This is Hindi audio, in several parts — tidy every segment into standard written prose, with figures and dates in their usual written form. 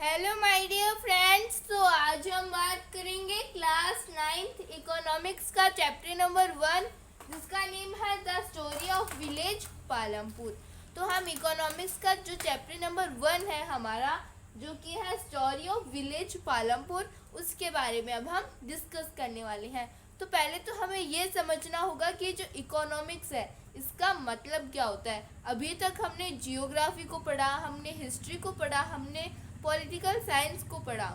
Hello my dear friends. तो आज हम बात करेंगे क्लास 9th इकोनॉमिक्स का चैप्टर नंबर 1, जिसका नेम है the story of village Palampur. तो हम इकोनॉमिक्स का जो चैप्टर नंबर 1 है हमारा, जो कि है स्टोरी ऑफ विलेज पालमपुर, उसके बारे में अब हम डिस्कस करने वाले हैं। तो पहले तो हमें ये समझना होगा कि जो इकोनॉमिक्स है इसका मतलब क्या होता है। अभी तक हमने जियोग्राफी को पढ़ा, हमने हिस्ट्री को पढ़ा, हमने पॉलिटिकल साइंस को पढ़ा।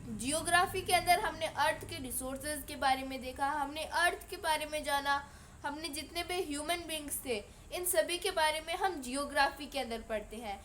जियोग्राफी के अंदर हमने अर्थ के रिसोर्सेज के बारे में देखा, हमने अर्थ के बारे में जाना, हमने जितने भी ह्यूमन बींग्स थे इन सभी के बारे में हम जियोग्राफी के अंदर पढ़ते हैं।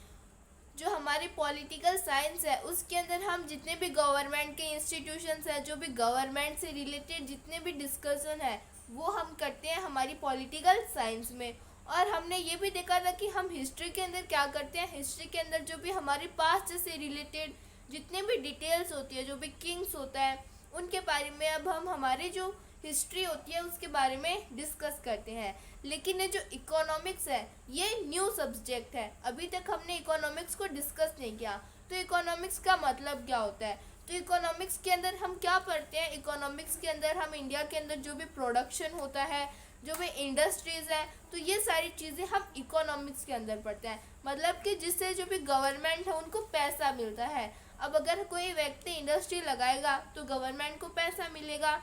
जो हमारी पॉलिटिकल साइंस है उसके अंदर हम जितने भी गवर्नमेंट के इंस्टीट्यूशंस हैं, जो भी गवर्नमेंट से रिलेटेड जितने भी डिस्कशन है वो हम करते हैं हमारी पॉलिटिकल साइंस में। और हमने ये भी देखा था कि हम हिस्ट्री के अंदर क्या करते हैं। हिस्ट्री के अंदर जो भी हमारे पास्ट से रिलेटेड जितने भी डिटेल्स होती है, जो भी किंग्स होता है उनके बारे में अब हम हमारे जो हिस्ट्री होती है उसके बारे में डिस्कस करते हैं। लेकिन ये जो इकोनॉमिक्स है ये न्यू सब्जेक्ट है, अभी तक हमने इकोनॉमिक्स को डिस्कस नहीं किया। तो इकोनॉमिक्स का मतलब क्या होता है, तो इकोनॉमिक्स के अंदर हम क्या पढ़ते हैं। इकोनॉमिक्स के अंदर हम इंडिया के अंदर जो भी प्रोडक्शन होता है, जो भी इंडस्ट्रीज़ है, तो ये सारी चीज़ें हम इकोनॉमिक्स के अंदर पढ़ते हैं। मतलब कि जिससे जो भी गवर्नमेंट है उनको पैसा मिलता है। अब अगर कोई व्यक्ति इंडस्ट्री लगाएगा तो गवर्नमेंट को पैसा मिलेगा,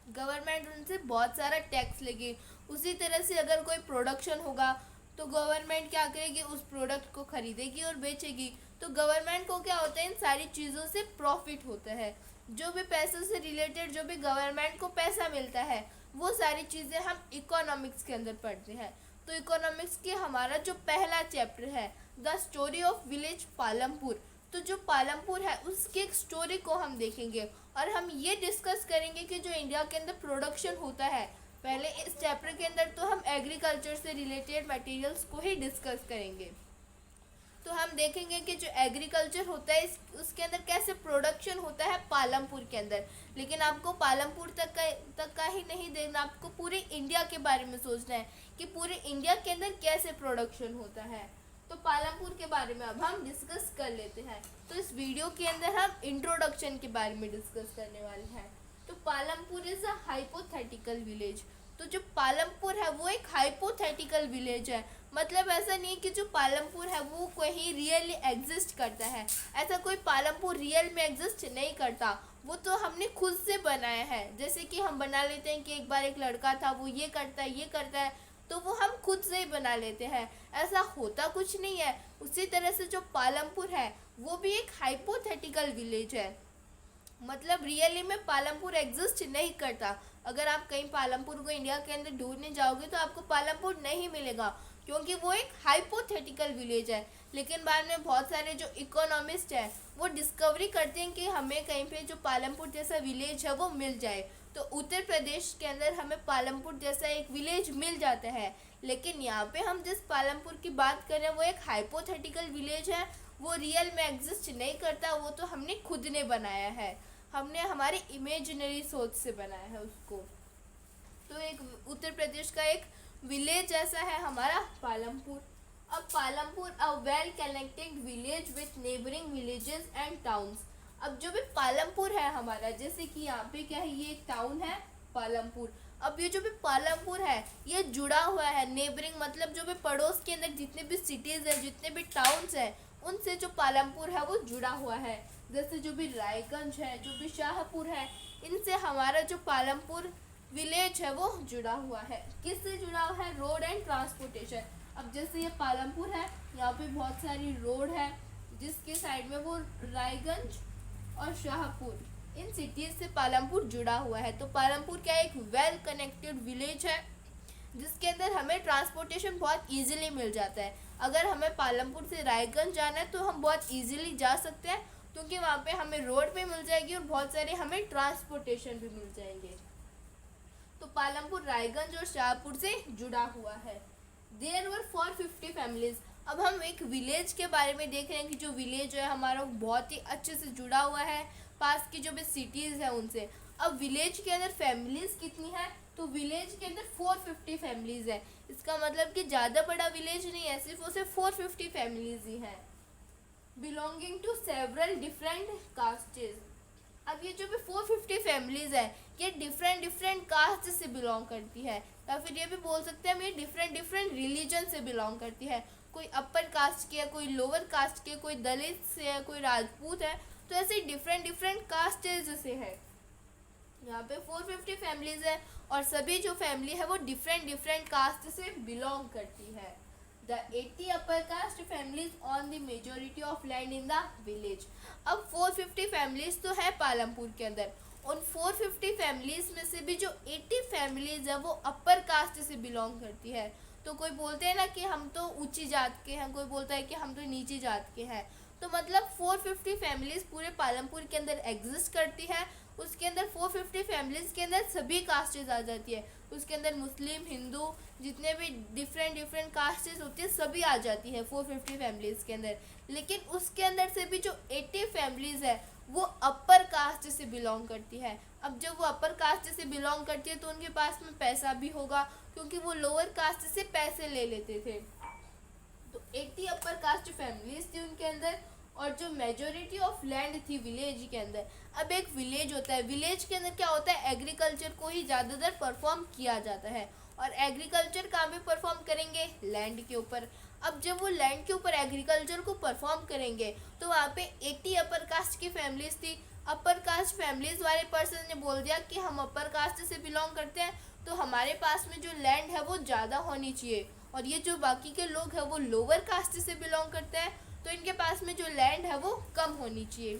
गवर्नमेंट उनसे बहुत सारा टैक्स लेगी। उसी तरह से अगर कोई प्रोडक्शन होगा तो गवर्नमेंट क्या करेगी, उस प्रोडक्ट को खरीदेगी और बेचेगी। तो गवर्नमेंट को क्या होता है, इन सारी चीज़ों से प्रॉफिट होता है। जो भी पैसों से रिलेटेड जो भी गवर्नमेंट को पैसा मिलता है वो सारी चीज़ें हम इकोनॉमिक्स के अंदर पढ़ते हैं। तो इकोनॉमिक्स के हमारा जो पहला चैप्टर है the story of village Palampur, तो जो पालमपुर है उसकी एक स्टोरी को हम देखेंगे और हम ये डिस्कस करेंगे कि जो इंडिया के अंदर प्रोडक्शन होता है। पहले इस चैप्टर के अंदर तो हम एग्रीकल्चर से रिलेटेड मटेरियल्स को ही डिस्कस करेंगे। तो हम देखेंगे कि जो एग्रीकल्चर होता है उसके अंदर कैसे प्रोडक्शन होता है पालमपुर के अंदर। लेकिन आपको पालमपुर तक का ही नहीं देखना, आपको पूरे इंडिया के बारे में सोचना है कि पूरे इंडिया के अंदर कैसे प्रोडक्शन होता है। तो पालमपुर के बारे में अब हम डिस्कस कर लेते हैं। तो इस वीडियो के अंदर हम इंट्रोडक्शन के बारे में डिस्कस करने वाले हैं। तो Palampur is a hypothetical village. तो जो पालमपुर है वो एक हाइपोथेटिकल विलेज है। मतलब ऐसा नहीं कि जो पालमपुर है वो कहीं रियली एग्जिस्ट करता है। ऐसा कोई पालमपुर रियल में एग्जिस्ट नहीं करता, वो तो हमने खुद से बनाया है। जैसे कि हम बना लेते हैं कि एक बार एक लड़का था वो ये करता है ये करता है, तो वो हम खुद से ही बना लेते हैं, ऐसा होता कुछ नहीं है। उसी तरह से जो पालमपुर है वो भी एक हाइपोथेटिकल विलेज है। मतलब रियली में पालमपुर एग्जिस्ट नहीं करता। अगर आप कहीं पालमपुर को इंडिया के अंदर ढूंढने जाओगे तो आपको पालमपुर नहीं मिलेगा, क्योंकि वो एक हाइपोथेटिकल विलेज है। लेकिन बाद में बहुत सारे जो इकोनॉमिस्ट हैं वो डिस्कवरी करते हैं कि हमें कहीं पे जो पालमपुर जैसा विलेज है वो मिल जाए। तो उत्तर प्रदेश के अंदर हमें पालमपुर जैसा एक विलेज मिल जाता है। लेकिन यहाँ पे हम जिस पालमपुर की बात कर रहे हैं वो एक हाइपोथेटिकल विलेज है, वो रियल में एग्जिस्ट नहीं करता, वो तो हमने खुद ने बनाया है, हमने हमारी इमेजिनरी सोच से बनाया है उसको। तो एक उत्तर प्रदेश का एक विलेज जैसा है हमारा पालमपुर। अब Palampur a well connected village with neighbouring villages and towns. अब जो भी पालमपुर है हमारा, जैसे कि यहाँ पे क्या है, ये एक टाउन है पालमपुर। अब ये जो भी पालमपुर है ये जुड़ा हुआ है नेबरिंग, मतलब जो भी पड़ोस के अंदर जितने भी सिटीज़ है, जितने भी टाउन्स हैं, उनसे जो पालमपुर है वो जुड़ा हुआ है। जैसे जो भी रायगंज है, जो भी शाहपुर है, इनसे हमारा जो पालमपुर विलेज है वो जुड़ा हुआ है। किससे जुड़ा हुआ है, रोड एंड ट्रांसपोर्टेशन। अब जैसे ये पालमपुर है, यहाँ पे बहुत सारी रोड है जिसके साइड में वो रायगंज और शाहपुर, इन सिटीज से पालमपुर जुड़ा हुआ है। तो पालमपुर क्या एक वेल कनेक्टेड विलेज है जिसके अंदर हमें ट्रांसपोर्टेशन बहुत इजीली मिल जाता है। अगर हमें पालमपुर से रायगंज जाना है तो हम बहुत इजीली जा सकते हैं, क्योंकि वहाँ पे हमें रोड भी मिल जाएगी और बहुत सारे हमें ट्रांसपोर्टेशन भी मिल जाएंगे। तो पालमपुर रायगंज और शाहपुर से जुड़ा हुआ है। There were 450 families. अब हम एक विलेज के बारे में देख रहे हैं कि जो विलेज है हमारा बहुत ही अच्छे से जुड़ा हुआ है पास की जो भी सिटीज़ है उनसे। अब विलेज के अंदर फैमिलीज कितनी है, तो विलेज के अंदर 450 फैमिलीज है। इसका मतलब कि ज़्यादा बड़ा विलेज नहीं है, सिर्फ उसे 450 फैमिलीज ही हैं। Belonging to several different castes. अब ये जो भी 450 फैमिलीज है ये डिफरेंट डिफरेंट कास्ट से बिलोंग करती है, या फिर ये भी बोल सकते हैं हम ये डिफरेंट डिफरेंट रिलीजन से बिलोंग करती है। कोई अपर कास्ट की है, कोई लोअर कास्ट की है, कोई दलित से है, कोई राजपूत है, तो ऐसे डिफरेंट डिफरेंट कास्टेज से है। यहाँ पे 450 फैमिलीज है और सभी जो फैमिली है वो डिफरेंट डिफरेंट कास्ट से बिलोंग करती है। The 80 upper caste families on the majority of land in the village. अब 450 फैमिलीज तो है पालमपुर के अंदर, उन 450 फैमिलीज में से भी जो 80 फैमिलीज है वो अपर कास्ट से बिलोंग करती है। तो कोई बोलते हैं ना कि हम तो ऊंची जात के हैं, कोई बोलता है कि हम तो नीची जात के हैं, तो मतलब 450 फैमिलीज पूरे पालमपुर के अंदर एग्जिस्ट करती है। उसके अंदर 450 फैमिलीज के अंदर सभी कास्टेज आ जाती है, उसके अंदर मुस्लिम, हिंदू, जितने भी डिफरेंट डिफरेंट कास्टेज होती है सभी आ जाती है 450 फैमिलीज के अंदर। लेकिन उसके अंदर से भी जो 80 फैमिलीज है वो अपर कास्ट से बिलोंग करती है। अब जब वो अपर कास्ट से बिलोंग करती है तो उनके पास में पैसा भी होगा, क्योंकि वो लोअर कास्ट से पैसे ले लेते थे। तो 80 अपर कास्ट फैमिलीज थी उनके अंदर, और जो मेजोरिटी ऑफ लैंड थी विलेज के अंदर। अब एक विलेज होता है, विलेज के अंदर क्या होता है, एग्रीकल्चर को ही ज़्यादातर परफॉर्म किया जाता है, और एग्रीकल्चर कहाँ पे परफॉर्म करेंगे, लैंड के ऊपर। अब जब वो लैंड के ऊपर एग्रीकल्चर को परफॉर्म करेंगे तो वहाँ पे 80 अपर कास्ट की फैमिलीज थी। अपर कास्ट फैमिलीज वाले पर्सन ने बोल दिया कि हम अपर कास्ट से बिलोंग करते हैं, तो हमारे पास में जो लैंड है वो ज़्यादा होनी चाहिए, और ये जो बाकी के लोग हैं वो लोअर कास्ट से बिलोंग करते हैं, तो इनके पास में जो लैंड है वो कम होनी चाहिए।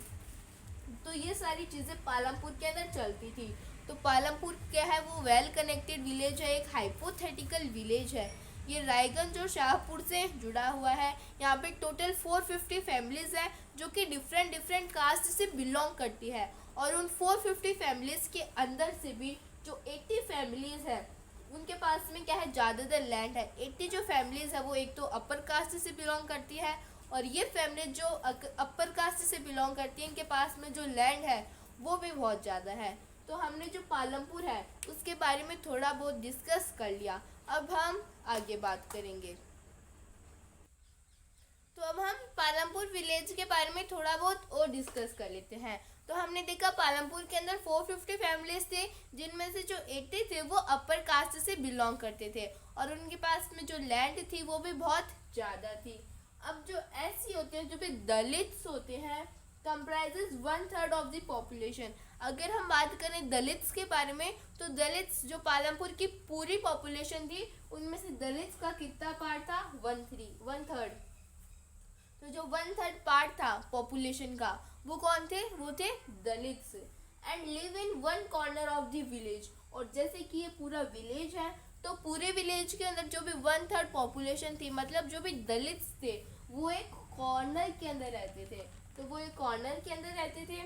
तो ये सारी चीज़ें पालमपुर के अंदर चलती थी। तो पालमपुर क्या है, वो वेल कनेक्टेड विलेज है, एक हाइपोथेटिकल विलेज है। ये रायगंज और शाहपुर से जुड़ा हुआ है। यहाँ पे टोटल 450 फैमिलीज है जो कि डिफरेंट डिफरेंट कास्ट से बिलोंग करती है, और उन 450 फैमिलीज के अंदर से भी जो 80 फैमिलीज है उनके पास में क्या है, ज़्यादातर लैंड है। 80 जो फैमिलीज है वो एक तो अपर कास्ट से बिलोंग करती है, और ये फैमिली जो अपर कास्ट से बिलोंग करती है इनके पास में जो लैंड है वो भी बहुत ज़्यादा है। तो हमने जो पालमपुर है उसके बारे में थोड़ा बहुत डिस्कस कर लिया, अब हम आगे बात करेंगे। तो अब हम पालमपुर विलेज के बारे में थोड़ा बहुत और डिस्कस कर लेते हैं। तो हमने देखा पालमपुर के अंदर 450 फैमिलीज थे, जिनमें से जो 80 थे वो अपर कास्ट से बिलोंग करते थे, और उनके पास में जो लैंड थी वो भी बहुत ज़्यादा थी। अब जो ऐसी होते हैं, जो भी दलित्स होते हैं, कंप्राइजेस 1/3 ऑफ द पॉपुलेशन। अगर हम बात करें दलित्स के बारे में, तो दलित्स जो पालमपुर की पूरी पॉपुलेशन थी उनमें से दलित्स का कितना पार्ट था, 1/3। तो जो 1/3 पार्ट था पॉपुलेशन का वो कौन थे, वो थे Dalits. And live in one corner of the village. और जैसे कि ये पूरा विलेज है, तो पूरे विलेज के अंदर जो भी 1/3 पॉपुलेशन थी, मतलब जो भी दलित्स थे, वो एक कॉर्नर के अंदर रहते थे। तो वो एक कॉर्नर के अंदर रहते थे,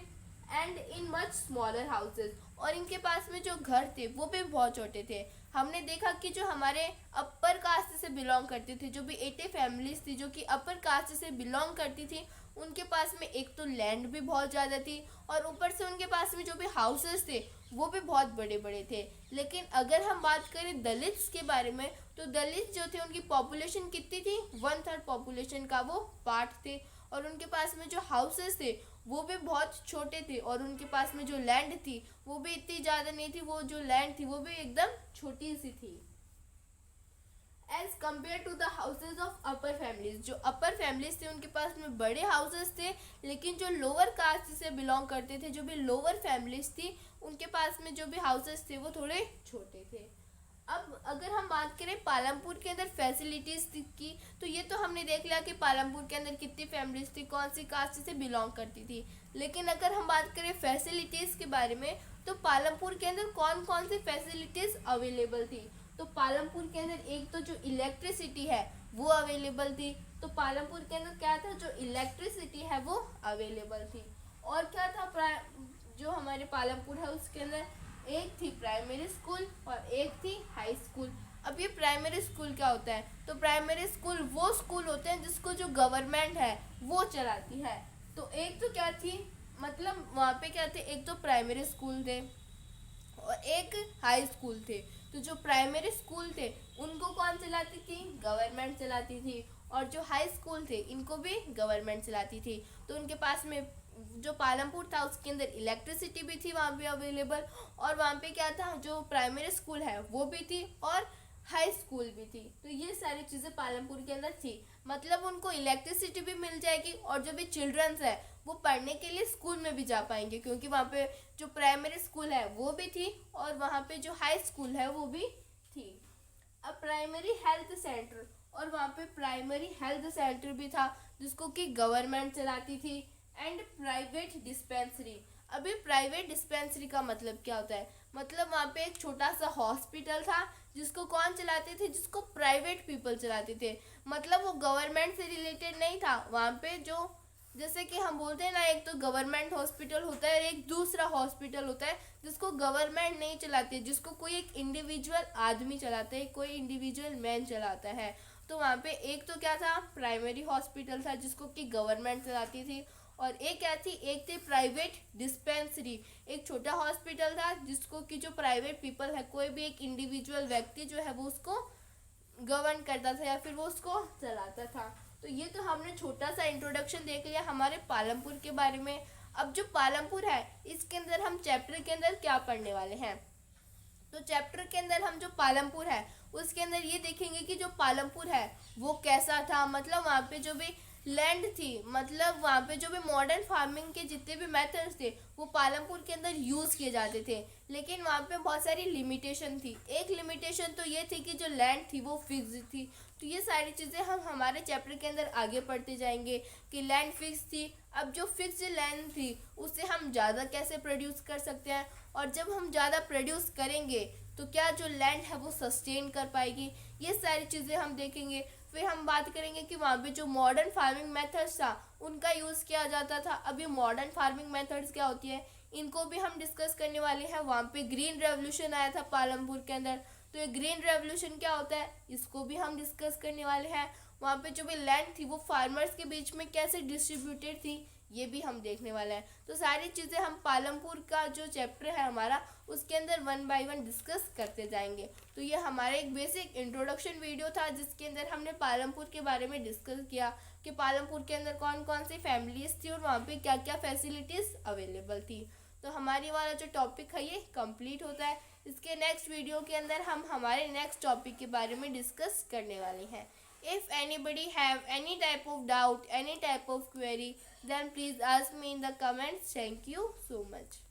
and in much smaller houses. और इनके पास में जो घर थे वो भी बहुत छोटे थे। हमने देखा कि जो हमारे अपर कास्ट से बिलोंग करती थी, जो भी 80 फैमिलीज थी जो कि अपर कास्ट से बिलोंग करती थी, उनके पास में एक तो लैंड भी बहुत ज़्यादा थी, और ऊपर से उनके पास में जो भी हाउसेस थे वो भी बहुत बड़े बड़े थे। लेकिन अगर हम बात करें दलित्स के बारे में, तो दलित जो थे उनकी पॉपुलेशन कितनी थी, 1/3 पॉपुलेशन का वो पार्ट थे, और उनके पास में जो हाउसेस थे वो भी बहुत छोटे थे, और उनके पास में जो लैंड थी वो भी इतनी ज़्यादा नहीं थी, वो जो लैंड थी वो भी एकदम छोटी सी थी as compare to the houses of upper families. जो अपर फैमिलीज थे उनके पास में बड़े हाउसेस थे, लेकिन जो लोअर कास्ट से बिलोंग करते थे, जो भी लोअर फैमिलीज थी, उनके पास में जो भी हाउसेस थे वो थोड़े छोटे थे। अब अगर हम बात करें पालमपुर के अंदर फैसिलिटीज़ की, तो ये तो हमने देख लिया कि पालमपुर के अंदर कितनी फैमिलीज थी, कौन सी कास्ट से बिलोंग करती थी। लेकिन अगर हम बात करें फैसिलिटीज़ के बारे में, तो पालमपुर के अंदर कौन कौन सी फैसिलिटीज़ अवेलेबल थी। तो पालमपुर के अंदर एक तो जो इलेक्ट्रिसिटी है वो अवेलेबल थी। तो पालमपुर के अंदर क्या था, जो इलेक्ट्रिसिटी है वो अवेलेबल थी। और क्या था, जो हमारे पालमपुर है उसके अंदर एक थी प्राइमरी स्कूल और एक थी हाई स्कूल। अब ये प्राइमरी स्कूल क्या होता है, तो प्राइमरी स्कूल वो स्कूल होते हैं जिसको जो गवर्नमेंट है वो चलाती है। तो एक तो क्या थी, मतलब वहाँ पे क्या थे, एक तो प्राइमरी स्कूल थे और एक हाई स्कूल थे। तो जो प्राइमरी स्कूल थे उनको कौन चलाती थी, गवर्नमेंट चलाती थी, और जो हाई स्कूल थे इनको भी गवर्नमेंट चलाती थी। तो उनके पास में जो पालमपुर था उसके अंदर इलेक्ट्रिसिटी भी थी वहाँ पे अवेलेबल, और वहाँ पे क्या था, जो प्राइमरी स्कूल है वो भी थी और हाई स्कूल भी थी। तो ये सारी चीज़ें पालमपुर के अंदर थी, मतलब उनको इलेक्ट्रिसिटी भी मिल जाएगी और जो भी चिल्ड्रंस है वो पढ़ने के लिए स्कूल में भी जा पाएंगे, क्योंकि वहाँ पे जो प्राइमरी स्कूल है वो भी थी और वहाँ पे जो हाई स्कूल है वो भी थी। अब प्राइमरी हेल्थ सेंटर, और वहाँ पे प्राइमरी हेल्थ सेंटर भी था जिसको कि गवर्नमेंट चलाती थी। And private dispensary. अभी प्राइवेट डिस्पेंसरी का मतलब क्या होता है, मतलब वहाँ पे एक छोटा सा हॉस्पिटल था जिसको कौन चलाते थे, जिसको प्राइवेट पीपल चलाते थे, मतलब वो गवर्नमेंट से रिलेटेड नहीं था। वहाँ पे जो, जैसे कि हम बोलते हैं ना, एक तो गवर्नमेंट हॉस्पिटल होता है और एक दूसरा हॉस्पिटल होता है जिसको गवर्नमेंट नहीं चलाती, जिसको कोई एक इंडिविजुअल आदमी चलाता है, कोई इंडिविजुअल मैन चलाता है। तो वहाँ पे एक तो क्या था, प्राइमरी हॉस्पिटल था जिसको कि गवर्नमेंट चलाती थी, और एक क्या थी, एक थी प्राइवेट डिस्पेंसरी, एक छोटा हॉस्पिटल था जिसको कि जो प्राइवेट पीपल है, कोई भी एक इंडिविजुअल व्यक्ति जो है वो उसको गवर्न करता था या फिर वो उसको चलाता था। तो ये तो हमने छोटा सा इंट्रोडक्शन देख लिया हमारे पालमपुर के बारे में। अब जो पालमपुर है इसके अंदर हम चैप्टर के अंदर क्या पढ़ने वाले हैं, तो चैप्टर के अंदर हम जो पालमपुर है उसके अंदर ये देखेंगे कि जो पालमपुर है वो कैसा था, मतलब वहाँ पे जो भी लैंड थी, मतलब वहाँ पे जो भी मॉडर्न फार्मिंग के जितने भी मेथड्स थे वो पालमपुर के अंदर यूज़ किए जाते थे, लेकिन वहाँ पे बहुत सारी लिमिटेशन थी। एक लिमिटेशन तो ये थी कि जो लैंड थी वो फिक्स थी। तो ये सारी चीज़ें हम हमारे चैप्टर के अंदर आगे पढ़ते जाएंगे कि लैंड फिक्स थी। अब जो फिक्स लैंड थी उससे हम ज़्यादा कैसे प्रोड्यूस कर सकते हैं, और जब हम ज़्यादा प्रोड्यूस करेंगे तो क्या जो लैंड है वो सस्टेन कर पाएगी, ये सारी चीज़ें हम देखेंगे। फिर हम बात करेंगे कि वहाँ पे जो मॉडर्न फार्मिंग मेथड्स था उनका यूज़ किया जाता था। अभी मॉडर्न फार्मिंग मेथड्स क्या होती है इनको भी हम डिस्कस करने वाले हैं। वहाँ पे ग्रीन रेवोल्यूशन आया था पालमपुर के अंदर, तो ये ग्रीन रेवोल्यूशन क्या होता है इसको भी हम डिस्कस करने वाले हैं। वहाँ पे जो भी लैंड थी वो फार्मर्स के बीच में कैसे डिस्ट्रीब्यूटेड थी ये भी हम देखने वाले हैं। तो सारी चीज़ें हम पालमपुर का जो चैप्टर है हमारा उसके अंदर वन बाय वन डिस्कस करते जाएंगे। तो ये हमारा एक बेसिक इंट्रोडक्शन वीडियो था जिसके अंदर हमने पालमपुर के बारे में डिस्कस किया कि पालमपुर के अंदर कौन कौन सी फैमिलीज थी और वहाँ पे क्या क्या फैसिलिटीज़ अवेलेबल थी। तो हमारी वाला जो टॉपिक है ये कंप्लीट होता है। इसके नेक्स्ट वीडियो के अंदर हम हमारे नेक्स्ट टॉपिक के बारे में डिस्कस करने वाले हैं। If anybody have any type of doubt, any type of query, then please ask me in the comments. Thank you so much.